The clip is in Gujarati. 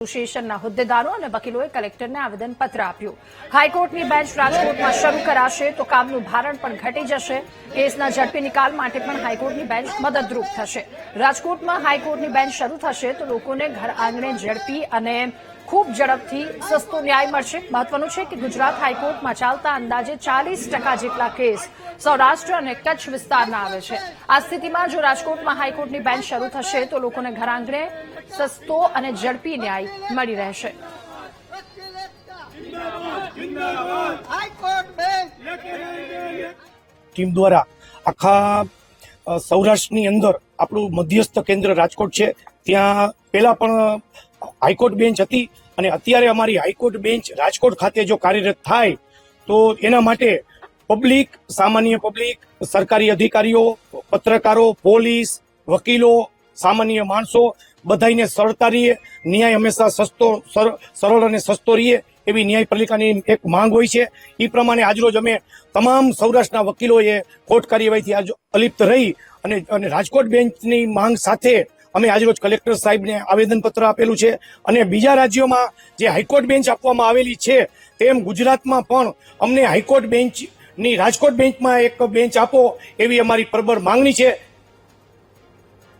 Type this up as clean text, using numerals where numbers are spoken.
એસોસિએશનના હોદ્દેદારો અને વકીલોએ કલેક્ટરને આવેદનપત્ર આપ્યું. હાઈકોર્ટની બેન્ચ રાજકોટમાં શરૂ કરાશે તો કામનું ભારણ પણ ઘટી જશે. કેસના ઝડપી નિકાલ માટે પણ હાઈકોર્ટની બેન્ચ મદદરૂપ થશે. રાજકોટમાં હાઈકોર્ટની બેન્ચ શરૂ થશે તો લોકોને ઘર આંગણે ઝડપી અને ખૂબ ઝડપથી સસ્તો ન્યાય મળશે. મહત્વનું છે કે ગુજરાત હાઈકોર્ટમાં ચાલતા અંદાજે 40% જેટલા કેસ સૌરાષ્ટ્ર અને કચ્છ વિસ્તારના આવે છે. આ સ્થિતિમાં જો રાજકોટમાં હાઈકોર્ટની બેન્ચ શરૂ થશે તો લોકોને ઘર આંગણે સસ્તો અને ઝડપી ન્યાય મળી રહેશે. ટીમ દ્વારા આખા સૌરાષ્ટ્રની અંદર આપણું મધ્યસ્થ કેન્દ્ર રાજકોટ છે. ત્યાં પહેલા પણ હાઈકોર્ટ બેન્ચ હતી અને અત્યારે અમારી હાઈકોર્ટ બેન્ચ રાજકોટ ખાતે જો કાર્યરત થાય તો એના માટે પબ્લિક, સામાન્ય પબ્લિક, સરકારી અધિકારીઓ, પત્રકારો, પોલીસ, વકીલો, સામાન્ય માણસો બધાને સરળતા રહે, ન્યાય હંમેશા સરળ અને સસ્તો રહે એવી ન્યાયપાલિકાની એક માંગ હોય છે. એ પ્રમાણે આજરોજ અમે તમામ સૌરાષ્ટ્રના વકીલોએ કોર્ટ કાર્યવાહીથી અલિપ્ત રહી અને રાજકોટ બેન્ચની માંગ સાથે અમે આજરોજ કલેક્ટર સાહેબને આવેદનપત્ર આપેલું છે. અને બીજા રાજ્યોમાં જે હાઈકોર્ટ બેન્ચ આપવામાં આવેલી છે તેમ ગુજરાતમાં પણ અમને હાઈકોર્ટ બેન્ચની રાજકોટ બેન્ચમાં એક બેન્ચ આપો એવી અમારી પ્રબળ માંગણી છે.